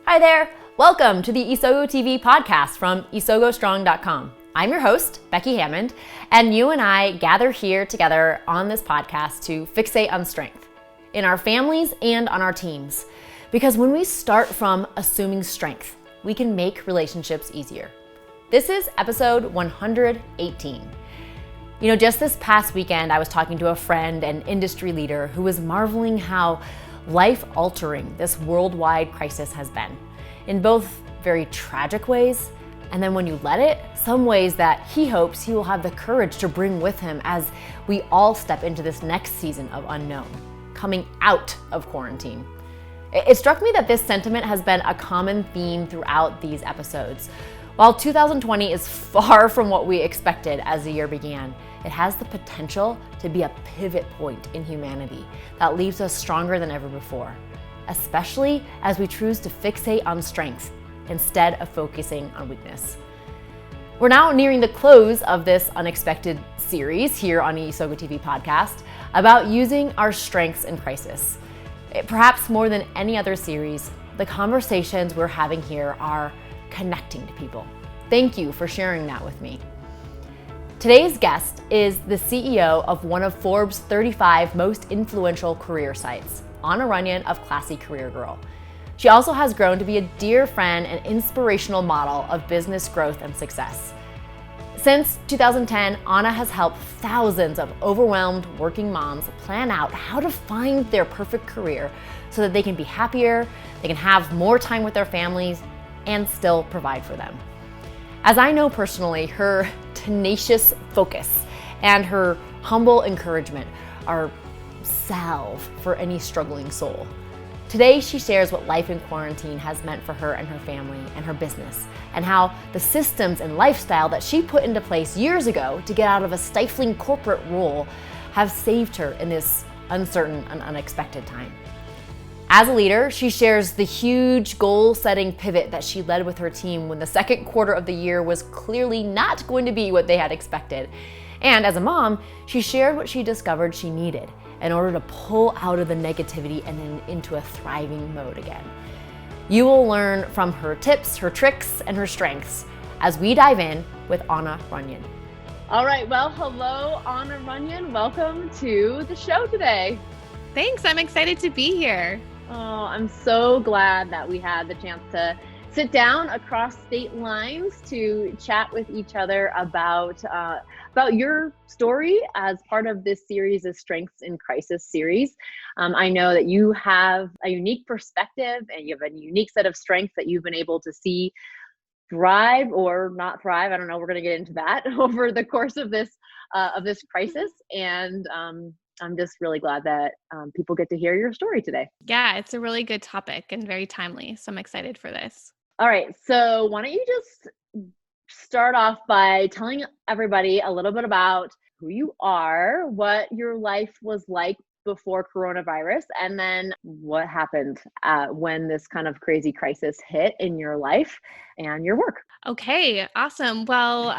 Hi there, welcome to the Isogo TV podcast from isogostrong.com. I'm your host, Becky Hammond, and you and I gather here together on this podcast to fixate on strength in our families and on our teams. Because when we start from assuming strength, we can make relationships easier. This is episode 118. Just this past weekend, I was talking to a friend and industry leader who was marveling how life-altering this worldwide crisis has been, in both very tragic ways, and then when you let it, some ways that he hopes he will have the courage to bring with him as we all step into this next season of unknown, coming out of quarantine. It struck me that this sentiment has been a common theme throughout these episodes. While 2020 is far from what we expected as the year began, it has the potential to be a pivot point in humanity that leaves us stronger than ever before, especially as we choose to fixate on strength instead of focusing on weakness. We're now nearing the close of this unexpected series here on the Isogo TV podcast about using our strengths in crisis. Perhaps more than any other series, the conversations we're having here are connecting to people. Thank you for sharing that with me. Today's guest is the CEO of one of Forbes' 35 most influential career sites, Runyan of Classy Career Girl. She also has grown to be a dear friend and inspirational model of business growth and success. Since 2010, Anna has helped thousands of overwhelmed working moms plan out how to find their perfect career so that they can be happier, they can have more time with their families, and still provide for them. As I know personally, her tenacious focus and her humble encouragement are salve for any struggling soul. Today, she shares what life in quarantine has meant for her and her family and her business, and how the systems and lifestyle that she put into place years ago to get out of a stifling corporate role have saved her in this uncertain and unexpected time. As a leader, she shares the huge goal-setting pivot that she led with her team when the second quarter of the year was clearly not going to be what they had expected. And as a mom, she shared what she discovered she needed in order to pull out of the negativity and then into a thriving mode again. You will learn from her tips, her tricks, and her strengths as we dive in with Anna Runyan. All right, well, hello, Anna Runyan. Welcome to the show today. Thanks, I'm excited to be here. Oh, I'm so glad that we had the chance to sit down across state lines to chat with each other about your story as part of this series of Strengths in Crisis series. I know that you have a unique perspective and you have a unique set of strengths that you've been able to see thrive or not thrive. I don't know. We're going to get into that over the course of this crisis. And I'm just really glad that people get to hear your story today. Yeah, it's a really good topic and very timely. So I'm excited for this. All right. So why don't you just start off by telling everybody a little bit about who you are, what your life was like before coronavirus, and then what happened when this kind of crazy crisis hit in your life and your work. Okay, awesome. Well,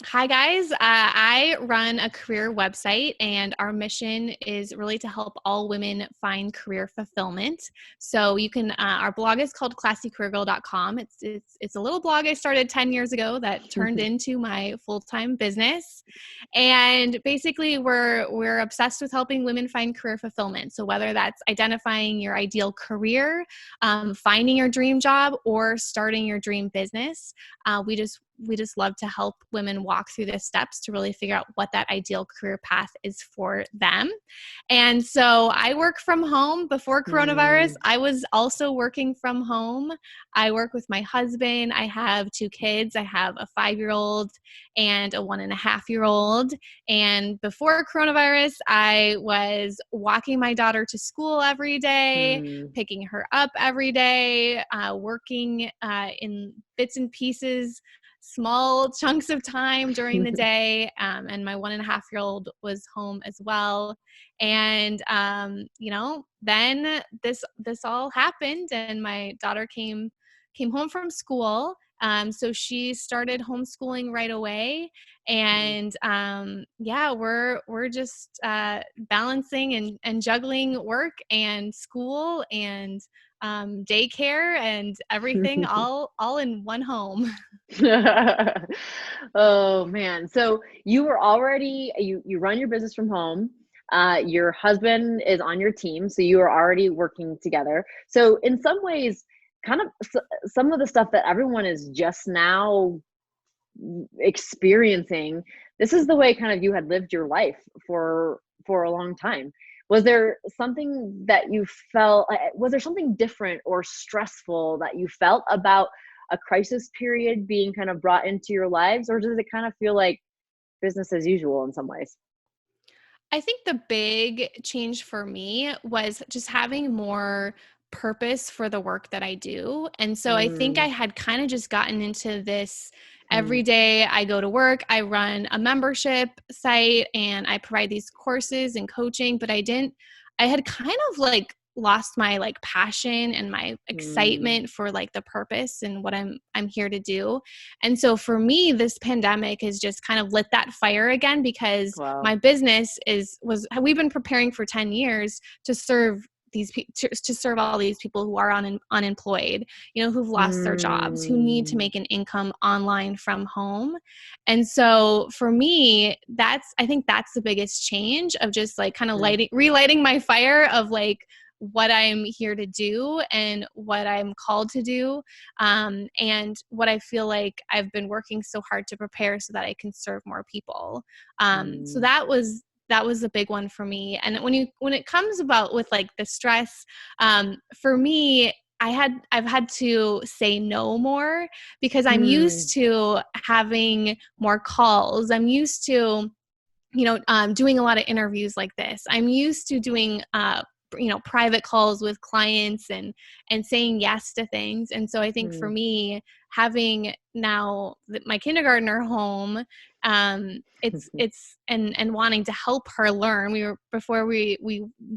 hi guys. I run a career website and our mission is really to help all women find career fulfillment. So you can, our blog is called classycareergirl.com. It's a little blog I started 10 years ago that turned into my full-time business. And basically we're obsessed with helping women find career fulfillment. So whether that's identifying your ideal career, finding your dream job, or starting your dream business, we just love to help women walk through the steps to really figure out what that ideal career path is for them. And so I work from home. Before coronavirus, I was also working from home. I work with my husband. I have 2 kids. I have a 5-year-old and a 1.5-year-old. And before coronavirus, I was walking my daughter to school every day, picking her up every day, working in bits and pieces, small chunks of time during the day. And my 1.5-year-old was home as well. And, then this all happened and my daughter came home from school. So she started homeschooling right away. And we're just balancing and juggling work and school and daycare and everything all in one home. Oh man. So you were already you run your business from home. Your husband is on your team, so you are already working together. So in some ways, kind of some of the stuff that everyone is just now experiencing, this is the way kind of you had lived your life for a long time. Was there something that you felt, was there something different or stressful that you felt about a crisis period being kind of brought into your lives, or does it kind of feel like business as usual in some ways? I think the big change for me was just having more purpose for the work that I do. And so I think I Mm, had kind of just gotten into this every mm, day I go to work, I run a membership site and I provide these courses and coaching, but I had kind of like lost my like passion and my mm. excitement for like the purpose and what I'm here to do. And so for me, this pandemic has just kind of lit that fire again because Wow. my business we've been preparing for 10 years to serve to serve all these people who are unemployed, who've lost their jobs, who need to Mm, make an income online from home. And so for me, I think that's the biggest change of just like kind of mm, relighting my fire of like what I'm here to do and what I'm called to do, and what I feel like I've been working so hard to prepare so that I can serve more people. So mm, that was a big one for me. And when it comes about with like the stress, for me, I've had to say no more because I'm used mm, to having more calls. I'm used to doing a lot of interviews like this. I'm used to doing private calls with clients and saying yes to things. And so I think for mm, me, having now my kindergartner home, it's and wanting to help her learn. Before we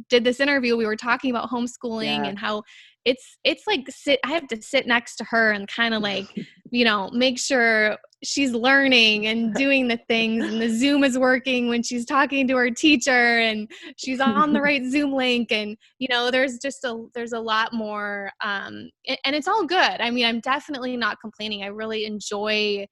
did this interview, we were talking about homeschooling yeah. and how it's like I have to sit next to her and kind of like make sure she's learning and doing the things, and the Zoom is working when she's talking to her teacher and she's on the right Zoom link. And there's a lot more, and it's all good. I mean, I'm definitely not complaining. I really enjoy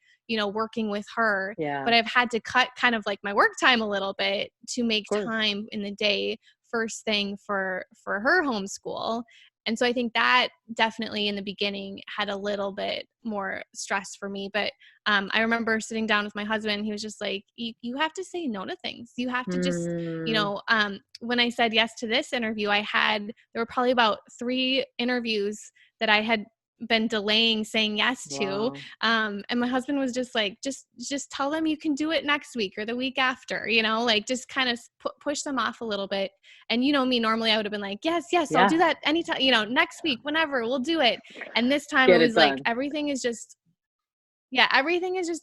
working with her, Yeah, but of I've had to cut kind of like my work time a little bit to make course. time in the day first thing for her homeschool. And so I think that definitely in the beginning had a little bit more stress for me. But I remember sitting down with my husband. He was just like, you have to say no to things. You have to just, Mm, when I said yes to this interview, there were probably about 3 interviews that I had been delaying saying yes to. wow. And my husband was just like, just tell them you can do it next week or the week after, like just kind of push them off a little bit. And me, normally I would have been like, yes, I'll do Yeah, that anytime, next week, whenever, we'll do it. And this time it get it was like, done. everything is just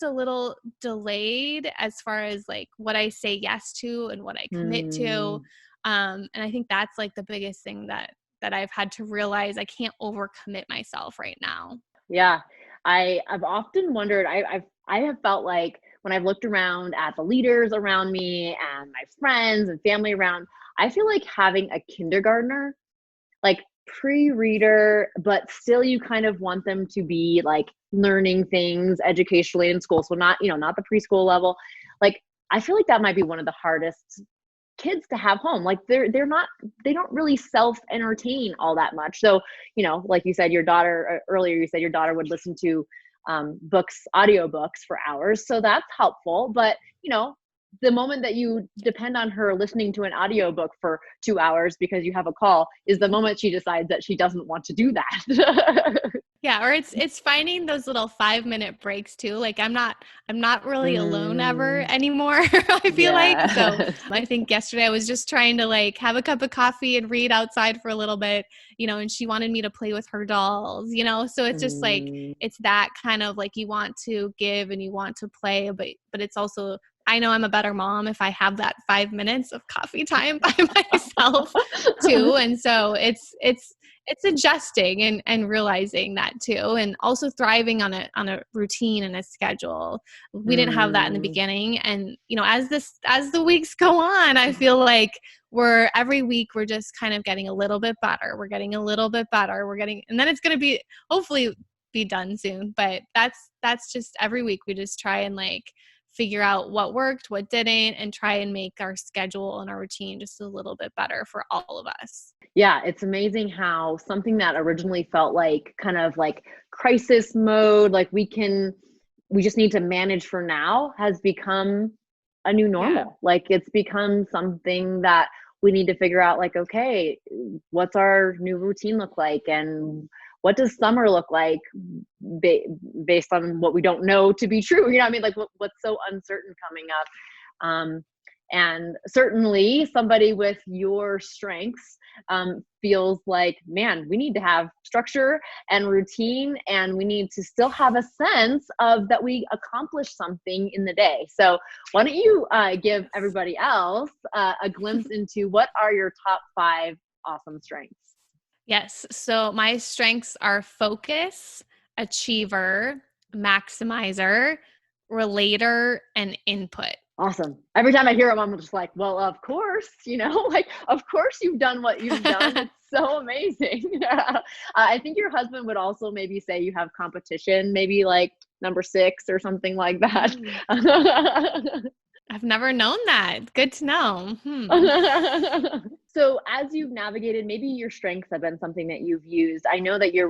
a little delayed as far as like what I say yes to and what I commit to. Mm, And I think that's like the biggest thing that I've had to realize. I can't overcommit myself right now. yeah, I've often wondered. I have felt like when I've looked around at the leaders around me and my friends and family around, I feel like having a kindergartner, like pre-reader, but still you kind of want them to be like learning things educationally in school. So not the preschool level. Like I feel like that might be one of the hardest kids to have home. Like they don't really self entertain all that much. So like you said, your daughter earlier, you said your daughter would listen to audio books for hours, so that's helpful. But the moment that you depend on her listening to an audiobook for 2 hours because you have a call is the moment she decides that she doesn't want to do that. Yeah, or it's finding those little 5-minute breaks too. Like I'm not really alone ever Mm, anymore, I feel like. So yeah. I think yesterday I was just trying to like have a cup of coffee and read outside for a little bit, and she wanted me to play with her dolls. So it's just like Mm, it's that kind of like you want to give and you want to play, but it's also I know I'm a better mom if I have that 5 minutes of coffee time by myself too. And so it's adjusting and realizing that too. And also thriving on a routine and a schedule. We didn't have that in the beginning. And, as the weeks go on, I feel like every week we're just kind of getting a little bit better. We're getting a little bit better. And then it's going to be hopefully be done soon. But that's just every week we just try and figure out what worked, what didn't, and try and make our schedule and our routine just a little bit better for all of us. Yeah, it's amazing how something that originally felt like kind of like crisis mode, like we just need to manage for now, has become a new normal. Yeah. Like it's become something that we need to figure out, like, okay, what's our new routine look like? And what does summer look like based on what we don't know to be true? You know what I mean? Like what's so uncertain coming up? And certainly somebody with your strengths feels like, man, we need to have structure and routine, and we need to still have a sense of that we accomplished something in the day. So why don't you give everybody else a glimpse into what are your top 5 awesome strengths? Yes. So my strengths are focus, achiever, maximizer, relator, and input. Awesome. Every time I hear them, I'm just like, well, of course, like, of course you've done what you've done. It's so amazing. I think your husband would also maybe say you have competition, maybe like number 6 or something like that. I've never known that. Good to know. So as you've navigated, maybe your strengths have been something that you've used. I know that you're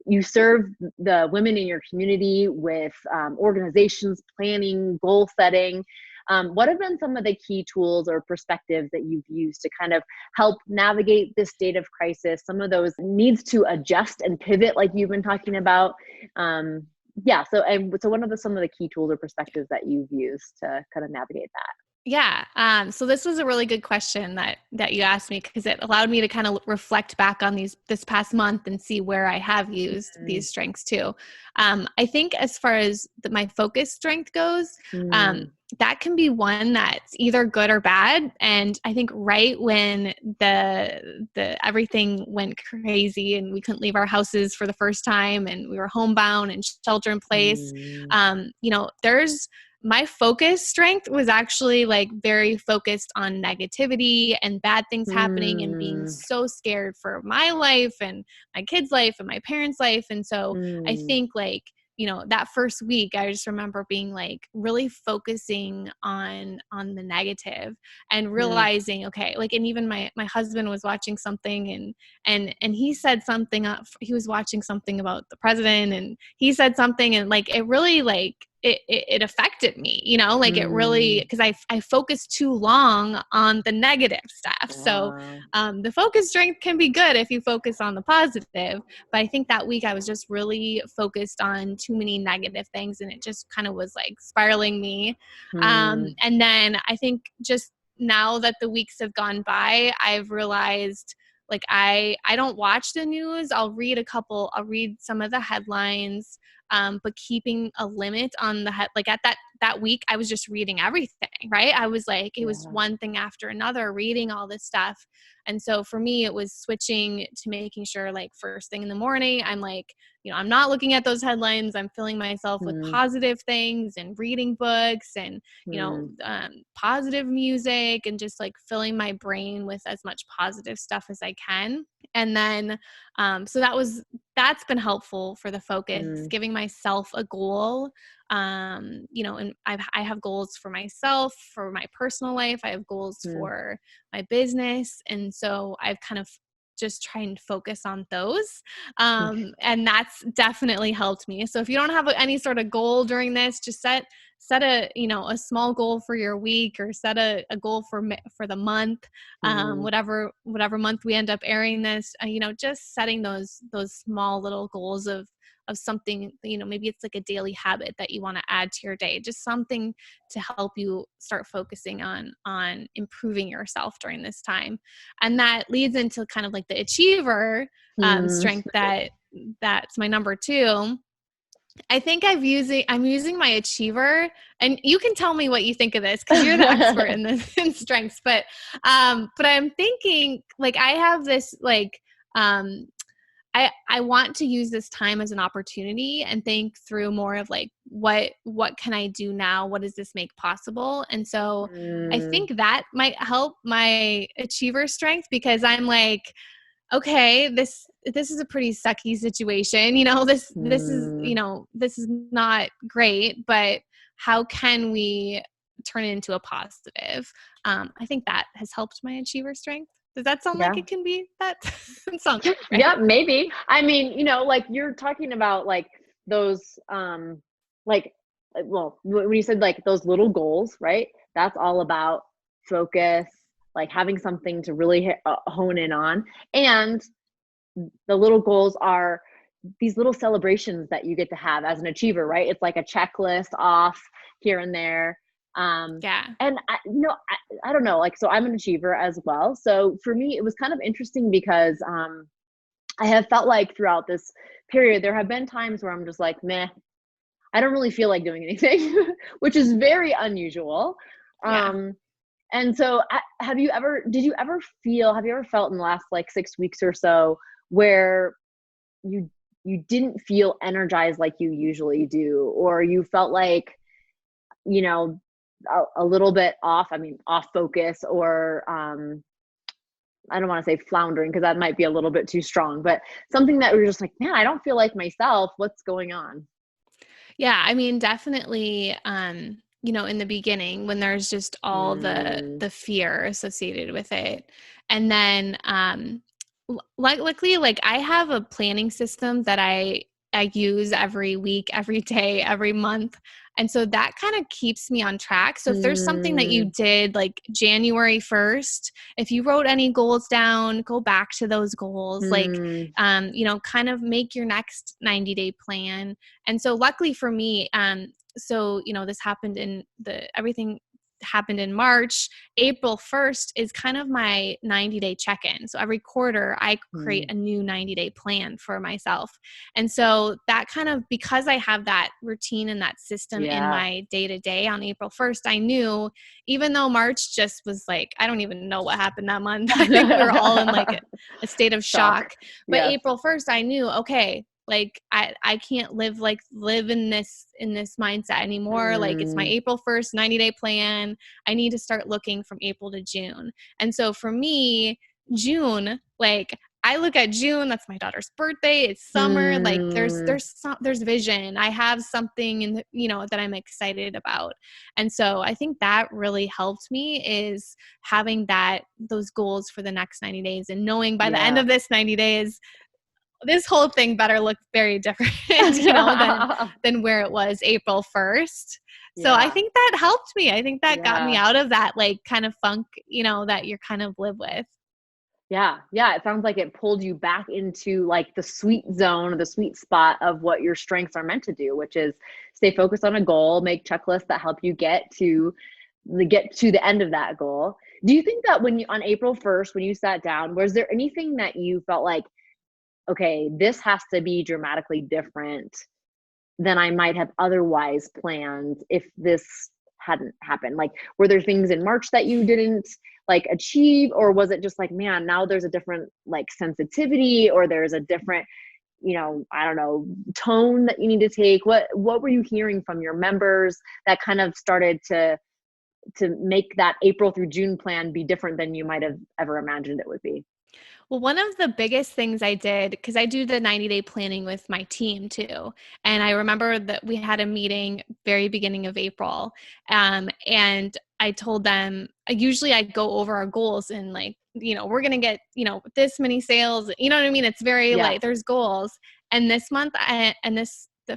you serve the women in your community with organizations, planning, goal setting. What have been some of the key tools or perspectives that you've used to kind of help navigate this state of crisis, some of those needs to adjust and pivot like you've been talking about? So what are some of the key tools or perspectives that you've used to kind of navigate that? Yeah. So this was a really good question that you asked me, because it allowed me to kind of reflect back on this past month and see where I have used these strengths too. I think as far as my focus strength goes, that can be one that's either good or bad. And I think right when the everything went crazy and we couldn't leave our houses for the first time and we were homebound and shelter in place, my focus strength was actually very focused on negativity and bad things happening and being so scared for my life and my kids' life and my parents' life. And so I think that first week, I just remember being really focusing on the negative and realizing, okay, and even my husband was watching something and he said something, he was watching something about the president and he said something and it really it affected me, it really, because I focused too long on the negative stuff. So the focus strength can be good if you focus on the positive. But I think that week I was just really focused on too many negative things and it just kind of was spiraling me. And then I think just now that the weeks have gone by, I've realized I don't watch the news. I'll read some of the headlines, but keeping a limit on at that week, I was just reading everything, right? I was it was one thing after another, reading all this stuff. And so for me, it was switching to making sure first thing in the morning, I'm I'm not looking at those headlines. I'm filling myself with positive things and reading books and, positive music and just filling my brain with as much positive stuff as I can. And then, so that's been helpful for the focus, giving myself a goal. And I have goals for myself, for my personal life. I have goals for my business. And so I've kind of just try and focus on those. And that's definitely helped me. So if you don't have any sort of goal during this, just set a small goal for your week or set a goal for the month, whatever month we end up airing this, just setting those small little goals of something, maybe it's a daily habit that you want to add to your day, just something to help you start focusing on improving yourself during this time. And that leads into kind of the achiever strength that's my number 2. I think I'm using my achiever, and you can tell me what you think of this because you're the expert in this in strengths. But I'm thinking like I have this like I want to use this time as an opportunity and think through more of like what can I do now? What does this make possible? And so I Mm, think that might help my achiever strength because I'm like, okay, this is a pretty sucky situation. This is, mm, this is not great, but how can we turn it into a positive? I think that has helped my achiever strength. Does that sound like yeah. it can be that? It sounds Yeah, right. maybe. I mean, like you're talking about like those like well, when you said like those little goals, right? That's all about focus, like having something to really hone in on. And the little goals are these little celebrations that you get to have as an achiever, right? It's like a checklist off here and there. Yeah. And I don't know, like, so I'm an achiever as well. So for me, it was kind of interesting because I have felt like throughout this period, there have been times where I'm just like, meh, I don't really feel like doing anything, which is very unusual. Yeah. Um, and so have you ever felt in the last like 6 weeks or so where you you didn't feel energized like you usually do, or you felt like, you know, a little bit off, I mean, off focus, or I don't want to say floundering because that might be a little bit too strong, but something that we're just like, man, I don't feel like myself. What's going on? Yeah, I mean, definitely, in the beginning when there's just all the Mm, the fear associated with it. And then like luckily like I have a planning system that I use every week, every day, every month. And so that kind of keeps me on track. So if there's something that you mm, did like January 1st, if you wrote any goals down, go back to those goals, like mm, kind of make your next 90-day plan. And so luckily for me, this happened everything happened in March. April 1st is kind of my 90-day check-in. So every quarter I create mm. a new 90-day plan for myself. And so that kind of, because I have that routine and that system in Yeah. my day-to-day on April 1st, I knew even though March just was like, I don't even know what happened that month. I think we were all in like a state of Shock. shock. But Yes. April 1st, I knew, okay, like I can't live in this mindset anymore. Like it's my Mm, April 1st 90-day plan. I need to start looking from April to June. And so for me, June, like I look at June, that's my daughter's birthday, it's summer, like mm, there's vision. I have something that I'm excited about. And so I think that really helped me is having those goals for the next 90 days and knowing by the end yeah. of this 90 days this whole thing better look very different, than where it was April 1st. So I Yeah. think that helped me. I think that got me Yeah. out of that like kind of funk, that you're kind of live with. Yeah, yeah, it sounds like it pulled you back into like the sweet zone or the sweet spot of what your strengths are meant to do, which is stay focused on a goal, make checklists that help you get to the end of that goal. Do you think that when you on April 1st, when you sat down, was there anything that you felt like, okay, this has to be dramatically different than I might have otherwise planned if this hadn't happened? Like, were there things in March that you didn't like achieve, or was it just like, man, now there's a different like sensitivity, or there's a different, I don't know, tone that you need to take? What were you hearing from your members that kind of started to make that April through June plan be different than you might have ever imagined it would be? Well, one of the biggest things I did, because I do the 90-day planning with my team too. And I remember that we had a meeting very beginning of April. And I told them, usually I go over our goals and like, we're going to get, this many sales, you know what I mean? It's very Yeah. like, there's goals. And this month,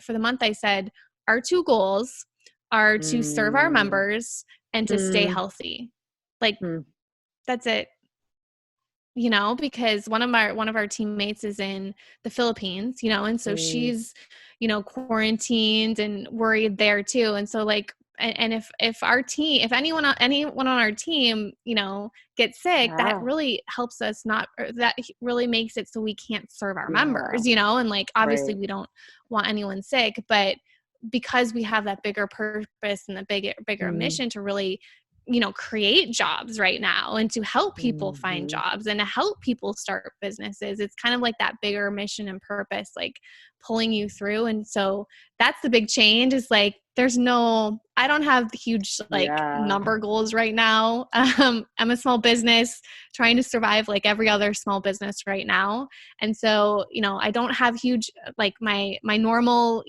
for the month, I said, our two goals are to serve our Mm, members and to stay mm, healthy. Like, mm, that's it. Because one of our teammates is in the Philippines, and so mm, she's, quarantined and worried there too. And so like and if our team, if anyone on our team, gets sick, that Yeah. really helps us not, or that really makes it so we can't serve our Yeah. members, and like, obviously Right. we don't want anyone sick, but because we have that bigger purpose and the bigger mission to really, create jobs right now and to help people find Mm-hmm. jobs and to help people start businesses. It's kind of like that bigger mission and purpose, like pulling you through. And so that's the big change, is like, I don't have huge like Yeah. number goals right now. I'm a small business trying to survive like every other small business right now. And so, I don't have huge, like my normal,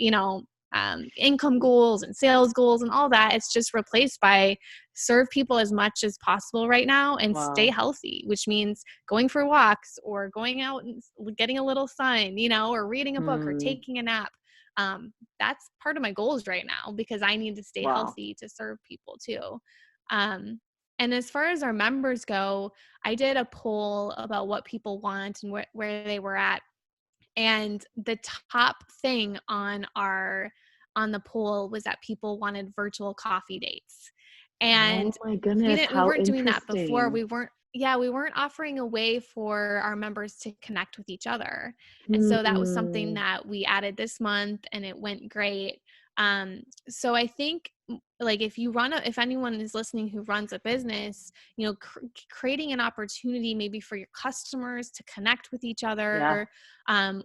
income goals and sales goals and all that. It's just replaced by serve people as much as possible right now and stay Wow. healthy, which means going for walks or going out and getting a little sun, or reading a book or Mm. taking a nap. That's part of my goals right now, because I need to stay Wow. healthy to serve people too. And as far as our members go, I did a poll about what people want and where they were at. And the top thing on the poll was that people wanted virtual coffee dates. Oh And my we goodness, didn't we how weren't doing that before. interesting. We weren't offering a way for our members to connect with each other. And so that was something Hmm. that we added this month, and it went great. So I think, like, if anyone is listening who runs a business, creating an opportunity maybe for your customers to connect with each Yeah. other,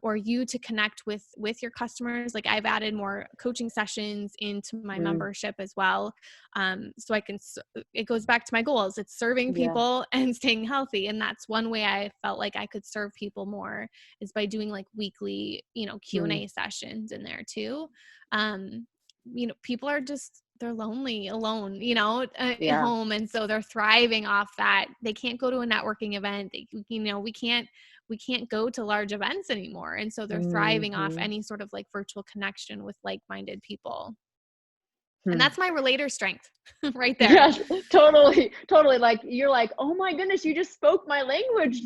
or you to connect with your customers. Like, I've added more coaching sessions into my Mm. membership as well. So it goes back to my goals. It's serving Yeah. people and staying healthy. And that's one way I felt like I could serve people more, is by doing like weekly, Mm. Q&A sessions in there too. People are they're lonely alone, at Yeah. home. And so they're thriving off that. They can't go to a networking event. We can't go to large events anymore. And so they're thriving off Mm-hmm. any sort of like virtual connection with like-minded people. And Hmm. that's my relator strength right there. Yes, totally, totally. Like, you're like, oh my goodness, you just spoke my language,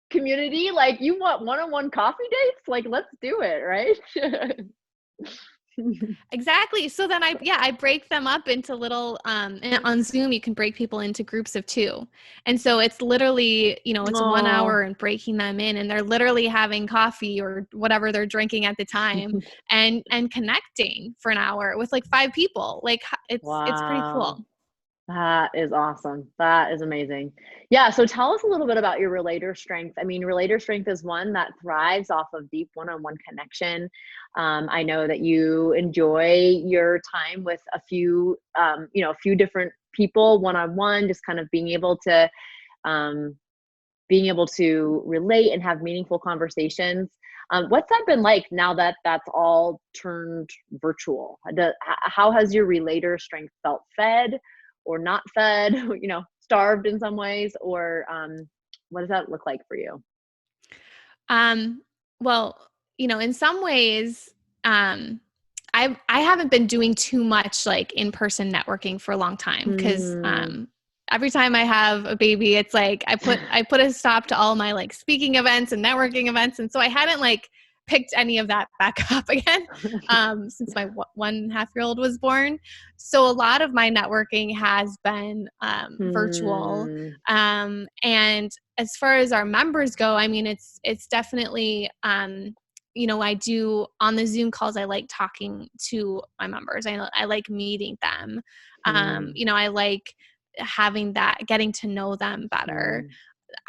community. Like, you want one-on-one coffee dates? Like, let's do it, right? Exactly. So then I break them up into little, and on Zoom, you can break people into groups of 2. And so it's literally, it's 1 Oh. hour and breaking them in, and they're literally having coffee or whatever they're drinking at the time, and connecting for an hour with like 5 people. Like, it's pretty Wow. cool. That is awesome. That is amazing. Yeah. So tell us a little bit about your relator strength. I mean, relator strength is one that thrives off of deep one-on-one connection. I know that you enjoy your time with a few different people one-on-one, just kind of um, being able to relate and have meaningful conversations. What's that been like now that that's all turned virtual? How has your relator strength felt? Fed or not fed? Starved in some ways, or what does that look like for you? Well, in some ways, I haven't been doing too much like in-person networking for a long time, because Hmm. every time I have a baby, it's like I put a stop to all my like speaking events and networking events, and so I hadn't like picked any of that back up again since my 1.5-year-old was born. So a lot of my networking has been virtual, Hmm. and as far as our members go, I mean, it's definitely, I do on the Zoom calls, I like talking to my members. I like meeting them. Hmm. I like having that, getting to know them better.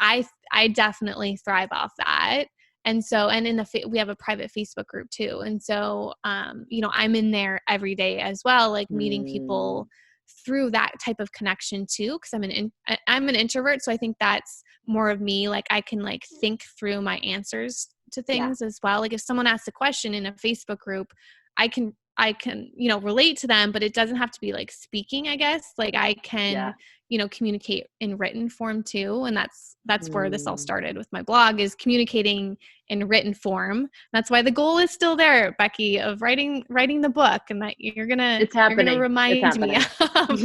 Hmm. I definitely thrive off that. And so, and we have a private Facebook group too. And so, I'm in there every day as well, like meeting Hmm. people through that type of connection too. Cause I'm an introvert. So I think that's more of me. Like, I can like think through my answers to Yeah. things as well. Like, if someone asks a question in a Facebook group, I can relate to them, but it doesn't have to be like speaking, I guess. Like, I Yeah. can, communicate in written form too. And that's where this all Hmm. started with my blog, is communicating in written form. That's why the goal is still there, Becky, of writing the book, and that It's you're gonna happening. It's remind me happening. of.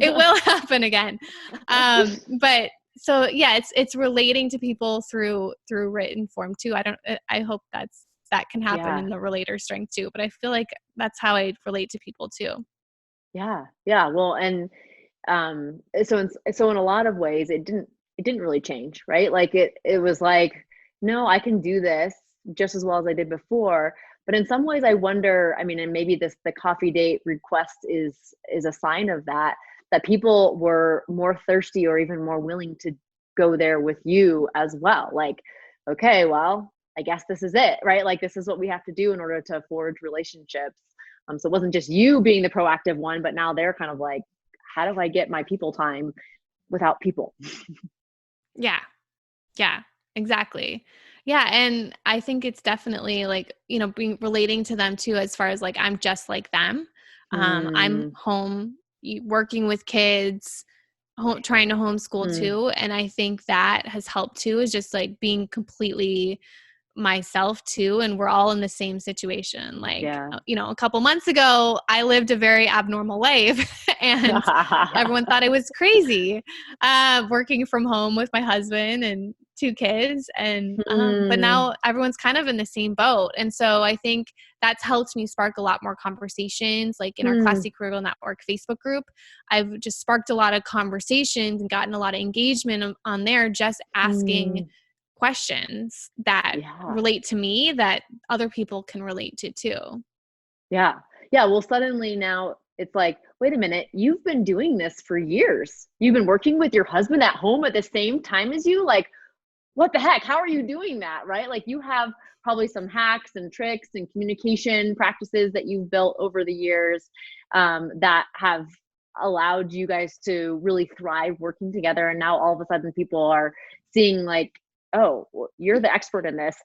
It will happen again. But so yeah, it's relating to people through written form too. I hope that can happen Yeah. in the relator strength too, but I feel like that's how I relate to people too. Yeah. Yeah. Well, and so in a lot of ways it didn't really change, right? Like it was like, no, I can do this just as well as I did before. But in some ways I wonder, I mean, and maybe the coffee date request is a sign of that, that people were more thirsty or even more willing to go there with you as well. Like, okay, well, I guess this is it, right? Like this is what we have to do in order to forge relationships. So it wasn't just you being the proactive one, but now they're kind of like, how do I get my people time without people? Yeah. Yeah, exactly. Yeah. And I think it's definitely like, being relating to them too, as far as like, I'm just like them. I'm Mm, home working with kids, trying to homeschool mm, too. And I think that has helped too, is just like being completely myself too, and we're all in the same situation. Like, yeah. a couple months ago I lived a very abnormal life and everyone thought I was crazy, working from home with my husband and two kids, and but Hmm. now everyone's kind of in the same boat. And so I think that's helped me spark a lot more conversations, like in our Hmm. Classy Career Network Facebook group. I've just sparked a lot of conversations and gotten a lot of engagement on there, just asking Hmm. questions that Yeah. relate to me that other people can relate to too. Yeah. Yeah. Well, suddenly now it's like, wait a minute, you've been doing this for years. You've been working with your husband at home at the same time as you. Like, what the heck? How are you doing that? Right? Like, you have probably some hacks and tricks and communication practices that you've built over the years, that have allowed you guys to really thrive working together. And now all of a sudden people are seeing like, oh, well, you're the expert in this.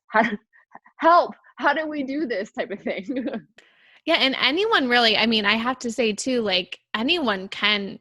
Help. How do we do this type of thing? Yeah, and anyone really, I mean, I have to say too, like anyone can,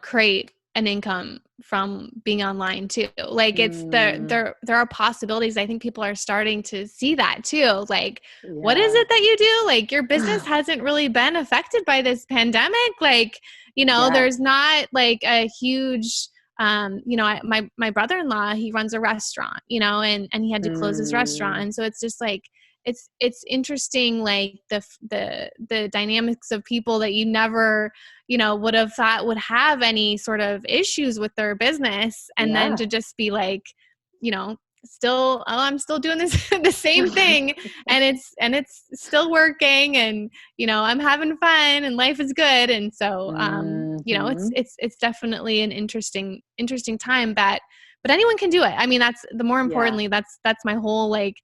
create an income from being online too. Like it's Mm, there are possibilities. I think people are starting to see that too. Like, what is yeah. it that you do? Like your business hasn't really been affected by this pandemic. Like, Yeah. there's not like a huge my brother-in-law, he runs a restaurant, and he had to close his restaurant. Mm, And so it's just like it's interesting, like the dynamics of people that you never would have thought would have any sort of issues with their business, and then yeah. to just be like, still, oh, I'm still doing this the same thing, and it's still working, and I'm having fun and life is good. And so it's Hmm. it's definitely an interesting time, but anyone can do it. I mean, that's the more Yeah. importantly, that's my whole like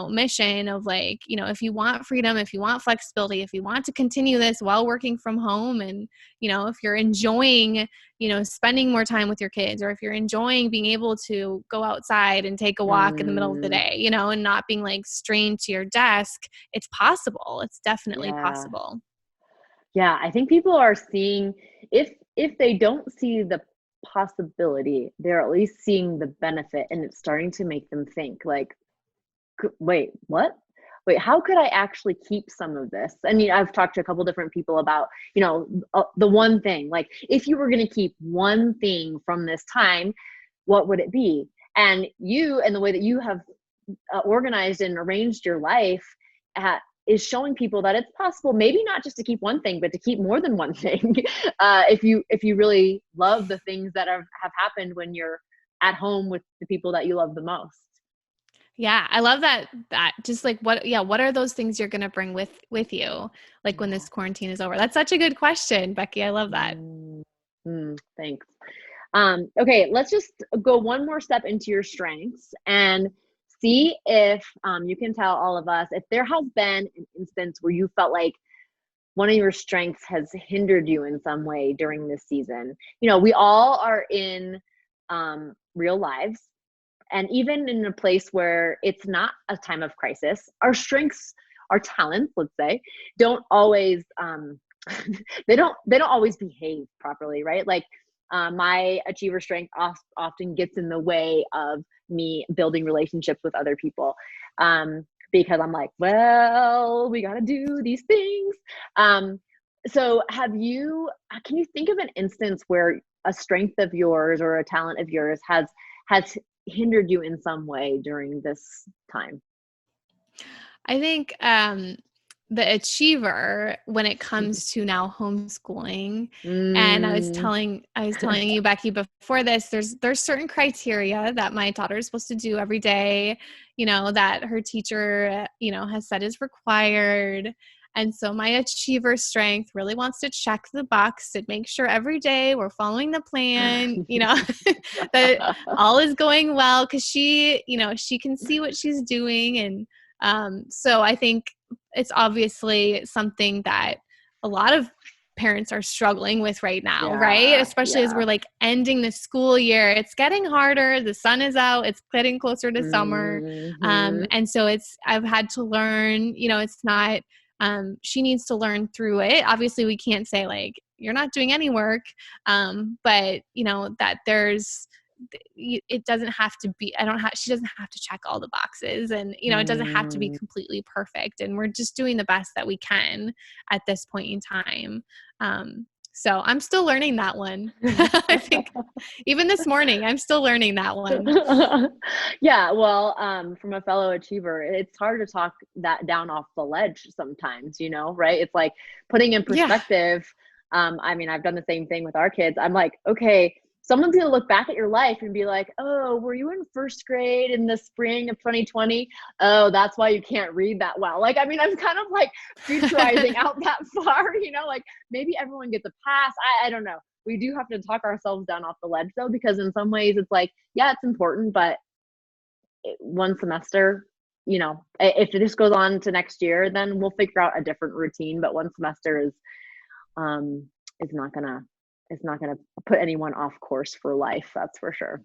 mission of like, if you want freedom, if you want flexibility, if you want to continue this while working from home, and, if you're enjoying, spending more time with your kids, or if you're enjoying being able to go outside and take a walk in the middle of the Mm, day, and not being like strained to your desk, it's possible. It's definitely yeah. possible. Yeah. I think people are seeing, if they don't see the possibility, they're at least seeing the benefit, and it's starting to make them think like, Wait, what? Wait, how could I actually keep some of this?" I mean, I've talked to a couple different people about, the one thing, like, if you were going to keep one thing from this time, what would it be? And you, and the way that you have organized and arranged your life, is showing people that it's possible, maybe not just to keep one thing, but to keep more than one thing. If you really love the things that have happened when you're at home with the people that you love the most. Yeah, I love that just like what are those things you're going to bring with you, like when Yeah. this quarantine is over? That's such a good question, Becky. I love that. Mm, thanks. Okay, let's just go one more step into your strengths and see if you can tell all of us if there has been an instance where you felt like one of your strengths has hindered you in some way during this season. We all are in real lives, and even in a place where it's not a time of crisis, our strengths, our talents, let's say, don't always they don't always behave properly, right? Like, my achiever strength often gets in the way of me building relationships with other people, because I'm like, well, we got to do these things. So can you think of an instance where a strength of yours or a talent of yours has hindered you in some way during this time? I think the achiever when it comes to now homeschooling. And I was Mm. telling you, Becky, before this, there's certain criteria that my daughter is supposed to do every day, that her teacher, has said is required. And so my achiever strength really wants to check the box and make sure every day we're following the plan, that all is going well, because she can see what she's doing. And so I think it's obviously something that a lot of parents are struggling with right now, right? Especially as we're like ending the school year. It's getting harder. The sun is out. It's getting closer to summer. And so I've had to learn, it's not, she needs to learn through it. Obviously we can't say like, you're not doing any work. But that it doesn't have to be, she doesn't have to check all the boxes, and, it doesn't have to be completely perfect, and we're just doing the best that we can at this point in time. So I'm still learning that one. I think even this morning, I'm still learning that one. Yeah. Well, from a fellow achiever, it's hard to talk that down off the ledge sometimes, right? It's like putting in perspective. I mean, I've done the same thing with our kids. I'm like, okay, someone's going to look back at your life and be like, oh, were you in first grade in the spring of 2020? Oh, that's why you can't read that well. Like, I mean, I'm kind of like futurizing out that far, like maybe everyone gets a pass. I don't know. We do have to talk ourselves down off the ledge though, because in some ways it's like, yeah, it's important, but one semester, if this goes on to next year, then we'll figure out a different routine. But one semester is not gonna put anyone off course for life. That's for sure.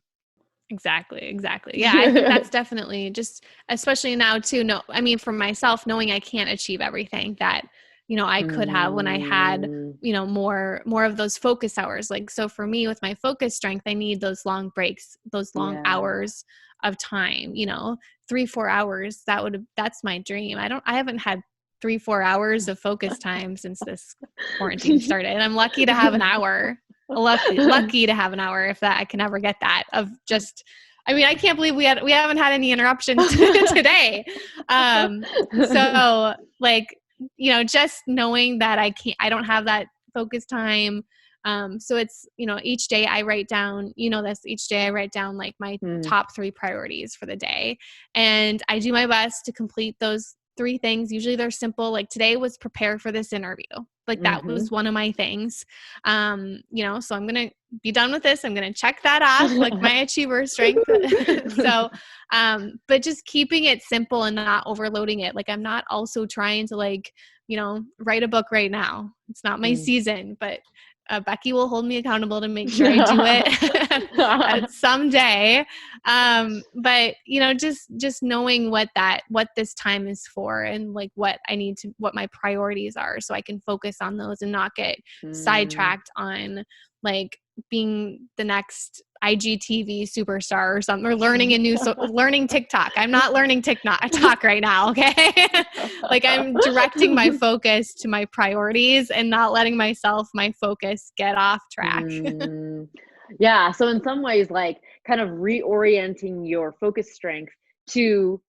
Exactly. Yeah. I think that's definitely just, especially now too. No, I mean, for myself, knowing I can't achieve everything that, I could have when I had, more of those focus hours. Like, so for me with my focus strength, I need those long breaks, those long hours of time, 3-4 hours. That's my dream. I haven't had 3-4 hours of focus time since this quarantine started. And I'm lucky to have an hour. Lucky to have an hour, if that I can ever get that, of just, I mean, I can't believe we haven't had any interruptions today. So like, just knowing that I don't have that focus time. So it's, each day I write down, each day I write down like my top 3 priorities for the day. And I do my best to complete those 3 things. Usually they're simple. Like today was prepare for this interview. Like that was one of my things. So I'm going to be done with this. I'm going to check that off, like my achiever strength. So, but just keeping it simple and not overloading it. Like I'm not also trying to like, write a book right now. It's not my season, but Becky will hold me accountable to make sure I do it someday. But just knowing what this time is for, and like what my priorities are, so I can focus on those and not get sidetracked on like being the next IGTV superstar or something, or learning learning TikTok. I'm not learning TikTok right now. Okay. Like I'm directing my focus to my priorities and not letting my focus get off track. Yeah. So in some ways, like kind of reorienting your focus strength to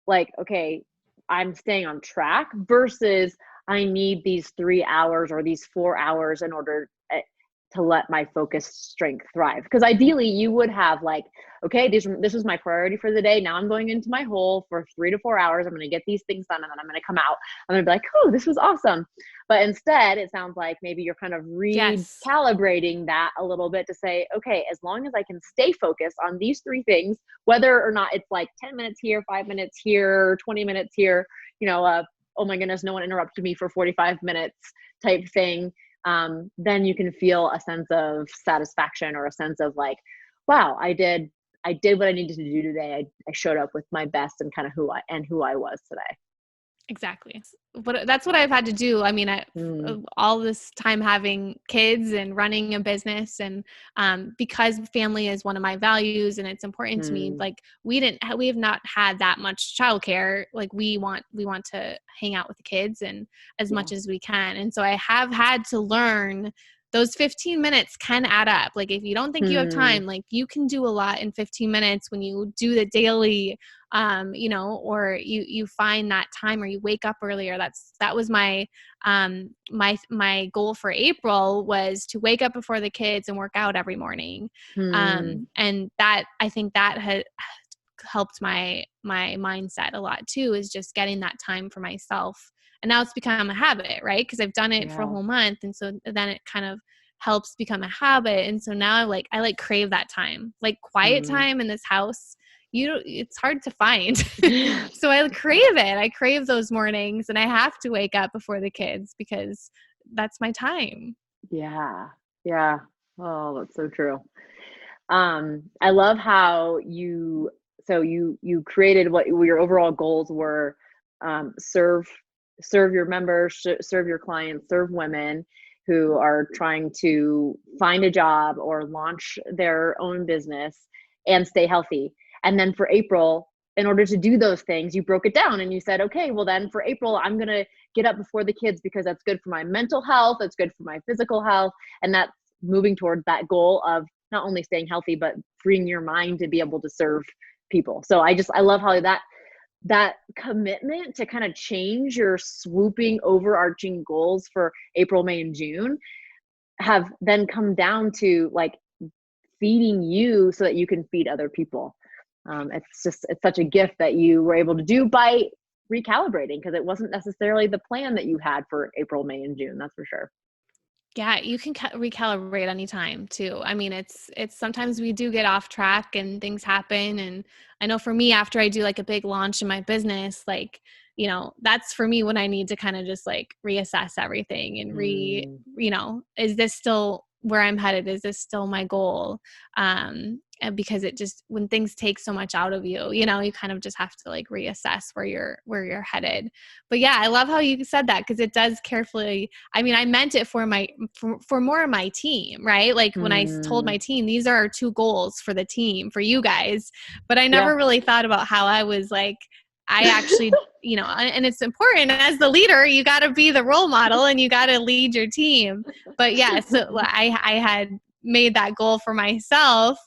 like, okay, I'm staying on track versus I need these 3 hours or these 4 hours in order to let my focus strength thrive. Because ideally you would have like, okay, this is my priority for the day. Now I'm going into my hole for 3 to 4 hours. I'm going to get these things done, and then I'm going to come out. I'm going to be like, oh, this was awesome. But instead it sounds like maybe you're kind of recalibrating that a little bit to say, okay, as long as I can stay focused on these 3 things, whether or not it's like 10 minutes here, 5 minutes here, 20 minutes here, oh my goodness, no one interrupted me for 45 minutes type thing. Then you can feel a sense of satisfaction, or a sense of like, wow, I did what I needed to do today. I showed up with my best and kind of who I was today. Exactly. But that's what I've had to do. I mean, all this time having kids and running a business, and because family is one of my values and it's important to me. Like we have not had that much childcare. Like we want to hang out with the kids and as much as we can. And so I have had to learn those 15 minutes can add up. Like if you don't think you have time, like you can do a lot in 15 minutes when you do the daily, or you find that time, or you wake up earlier. That was my goal for April, was to wake up before the kids and work out every morning. And that, I think that has helped my mindset a lot too, is just getting that time for myself. And now it's become a habit, right? Because I've done it for a whole month. And so then it kind of helps become a habit. And so now I crave that time, like quiet time in this house. It's hard to find. So I crave it. I crave those mornings, and I have to wake up before the kids because that's my time. Yeah. Yeah. Oh, that's so true. I love how you created what your overall goals were, serve your members, serve your clients, serve women who are trying to find a job or launch their own business and stay healthy. And then for April, in order to do those things, you broke it down and you said, okay, well then for April, I'm going to get up before the kids because that's good for my mental health. That's good for my physical health. And that's moving towards that goal of not only staying healthy, but freeing your mind to be able to serve people. So I love how that commitment to kind of change your swooping overarching goals for April, May, and June have then come down to like feeding you so that you can feed other people. It's such a gift that you were able to do by recalibrating, because it wasn't necessarily the plan that you had for April, May, and June. That's for sure. Yeah, you can recalibrate anytime too. I mean, it's sometimes we do get off track and things happen. And I know for me, after I do like a big launch in my business, like, that's for me when I need to kind of just like reassess everything and is this still where I'm headed? Is this still my goal? And because it just, when things take so much out of you, you kind of just have to like reassess where you're headed. But yeah, I love how you said that, because it does carefully. I mean, I meant it for more of my team, right? Like when I told my team, these are our 2 goals for the team, for you guys, but I never really thought about how I was like, I actually, and it's important as the leader, you got to be the role model and you got to lead your team. But yeah, so I had made that goal for myself.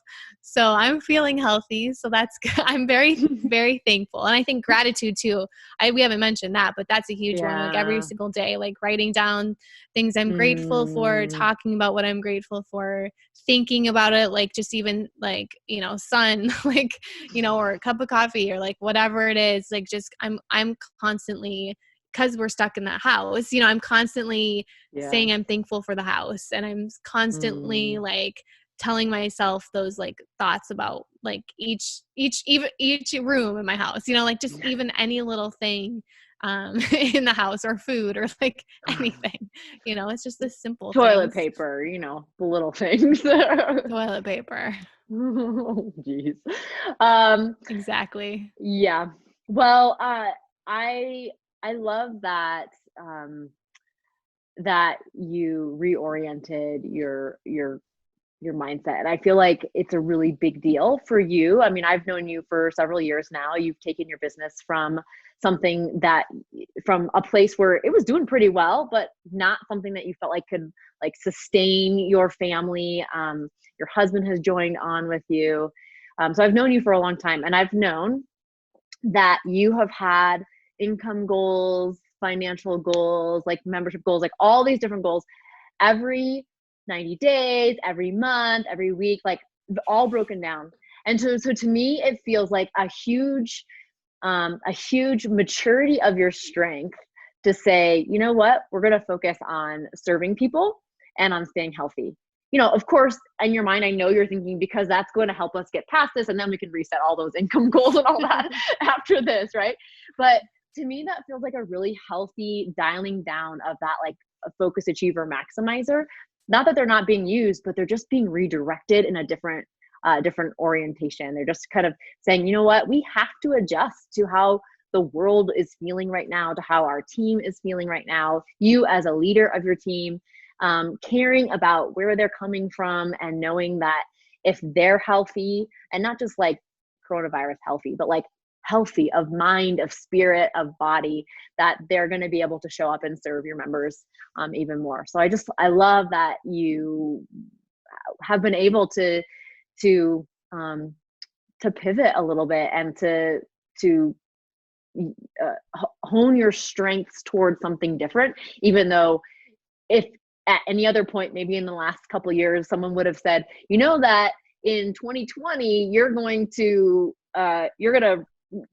So I'm feeling healthy. So that's good. I'm very, very thankful. And I think gratitude too. We haven't mentioned that, but that's a huge one. Like every single day, like writing down things I'm grateful for, talking about what I'm grateful for, thinking about it, like just even like, sun, like, or a cup of coffee or like whatever it is, like just I'm constantly, because we're stuck in that house, I'm constantly saying I'm thankful for the house, and I'm constantly like telling myself those like thoughts about like each room in my house, like just even any little thing in the house, or food, or like anything, it's just this simple toilet things. paper, the little things. Toilet paper. Oh, geez. Exactly. Yeah. Well, I love that, that you reoriented your mindset. And I feel like it's a really big deal for you. I mean, I've known you for several years now. You've taken your business from a place where it was doing pretty well, but not something that you felt like could like sustain your family. Your husband has joined on with you. So I've known you for a long time, and I've known that you have had income goals, financial goals, like membership goals, like all these different goals every 90 days, every month, every week, like all broken down. And so to me, it feels like a huge maturity of your strength to say, you know what, we're going to focus on serving people and on staying healthy. Of course, in your mind, I know you're thinking, because that's going to help us get past this, and then we can reset all those income goals and all that after this, right? But to me, that feels like a really healthy dialing down of that, like a focus achiever maximizer. Not that they're not being used, but they're just being redirected in a different orientation. They're just kind of saying, you know what, we have to adjust to how the world is feeling right now, to how our team is feeling right now. You as a leader of your team, caring about where they're coming from, and knowing that if they're healthy, and not just like coronavirus healthy, but like healthy, of mind, of spirit, of body, that they're going to be able to show up and serve your members even more. So I love that you have been able to pivot a little bit and to hone your strengths towards something different, even though if at any other point, maybe in the last couple of years, someone would have said, that in 2020, you're going to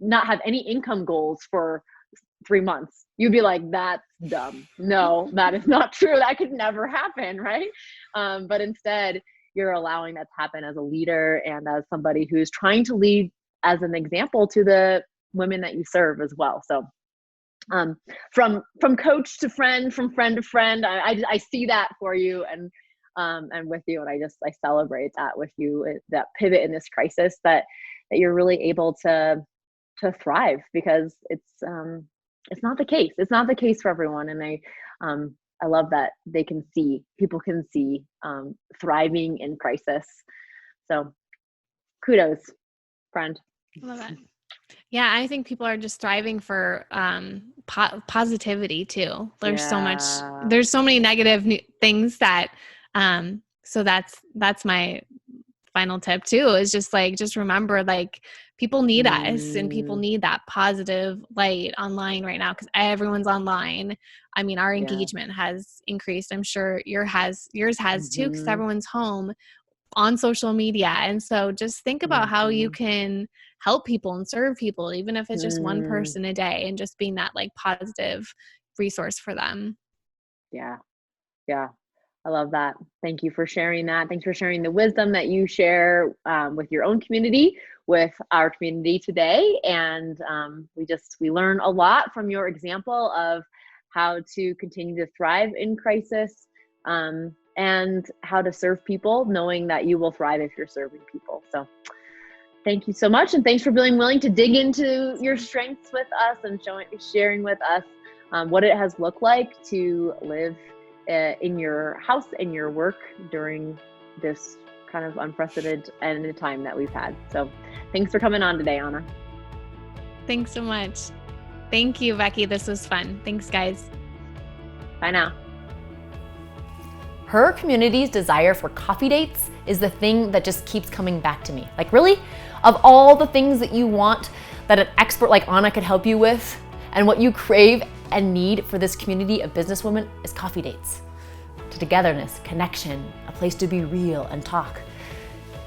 not have any income goals for 3 months. You'd be like, that's dumb. No, that is not true. That could never happen, right? But instead, you're allowing that to happen as a leader and as somebody who's trying to lead as an example to the women that you serve as well. So from coach to friend, from friend to friend, I see that for you and with you, and I celebrate that with you, that pivot in this crisis, that you're really able to thrive, because it's not the case. It's not the case for everyone, and I love that people can see thriving in crisis. So kudos, friend. I love it. Yeah, I think people are just striving for positivity too. There's so many negative things that, so that's my final tip too, is just remember, people need us, and people need that positive light online right now, because everyone's online. I mean, our engagement has increased. I'm sure yours has too, because everyone's home on social media. And so just think about how you can help people and serve people, even if it's just one person a day, and just being that positive resource for them. Yeah. I love that. Thank you for sharing that. Thanks for sharing the wisdom that you share with your own community, with our community today. And we learn a lot from your example of how to continue to thrive in crisis, and how to serve people, knowing that you will thrive if you're serving people. So thank you so much. And thanks for being willing to dig into your strengths with us and sharing with us what it has looked like to live in your house, in your work, during this kind of unprecedented time that we've had. So thanks for coming on today, Anna. Thanks so much. Thank you, Becky. This was fun. Thanks, guys. Bye now. Her community's desire for coffee dates is the thing that just keeps coming back to me. Really, of all the things that you want that an expert like Anna could help you with, and what you crave and need for this community of businesswomen, is coffee dates. To togetherness, connection, a place to be real and talk.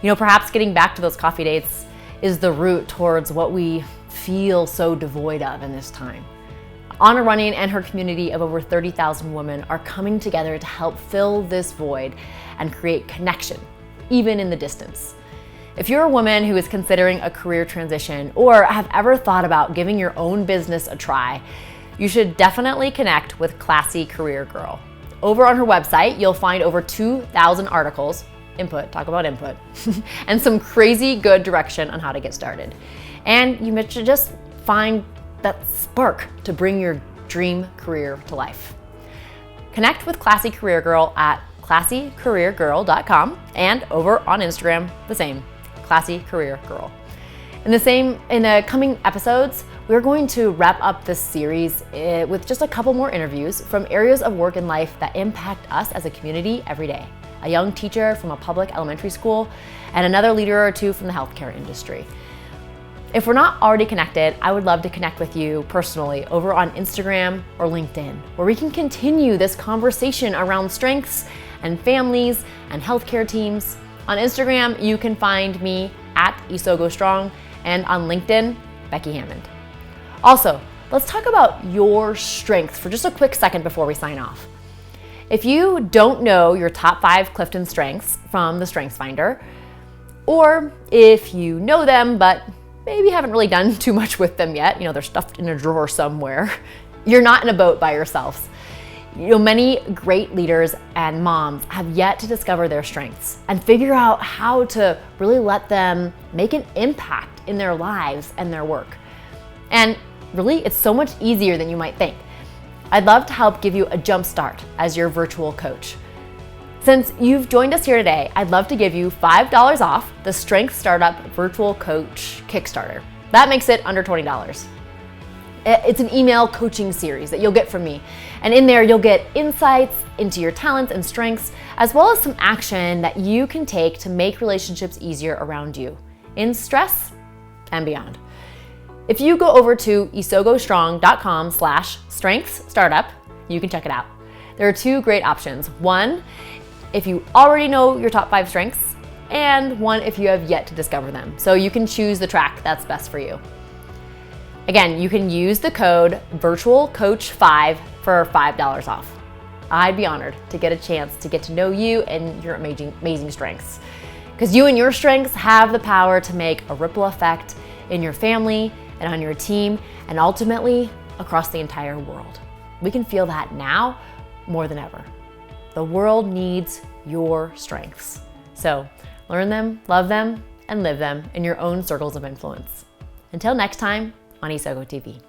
Perhaps getting back to those coffee dates is the route towards what we feel so devoid of in this time. Anna Runyan and her community of over 30,000 women are coming together to help fill this void and create connection, even in the distance. If you're a woman who is considering a career transition, or have ever thought about giving your own business a try, you should definitely connect with Classy Career Girl. Over on her website, you'll find over 2,000 articles, talk about input, and some crazy good direction on how to get started. And you should just find that spark to bring your dream career to life. Connect with Classy Career Girl at classycareergirl.com, and over on Instagram, the same, Classy Career Girl. In the coming episodes, we're going to wrap up this series with just a couple more interviews from areas of work and life that impact us as a community every day. A young teacher from a public elementary school, and another leader or two from the healthcare industry. If we're not already connected, I would love to connect with you personally over on Instagram or LinkedIn, where we can continue this conversation around strengths and families and healthcare teams. On Instagram, you can find me at IsogoStrong, and on LinkedIn, Becky Hammond. Also, let's talk about your strengths for just a quick second before we sign off. If you don't know your top 5 Clifton strengths from the Strengths Finder, or if you know them but maybe haven't really done too much with them yet, they're stuffed in a drawer somewhere, you're not in a boat by yourselves. Many great leaders and moms have yet to discover their strengths and figure out how to really let them make an impact in their lives and their work. And really, it's so much easier than you might think. I'd love to help give you a jump start as your virtual coach. Since you've joined us here today, I'd love to give you $5 off the Strength Startup Virtual Coach Kickstarter. That makes it under $20. It's an email coaching series that you'll get from me. And in there, you'll get insights into your talents and strengths, as well as some action that you can take to make relationships easier around you, in stress and beyond. If you go over to isogostrong.com/strengthsstartup, you can check it out. There are two great options. One, if you already know your top 5 strengths, and one if you have yet to discover them. So you can choose the track that's best for you. Again, you can use the code VIRTUALCOACH5 for $5 off. I'd be honored to get a chance to get to know you and your amazing strengths. Because you and your strengths have the power to make a ripple effect in your family and on your team, and ultimately across the entire world. We can feel that now more than ever. The world needs your strengths. So learn them, love them, and live them in your own circles of influence. Until next time, on Isogo TV.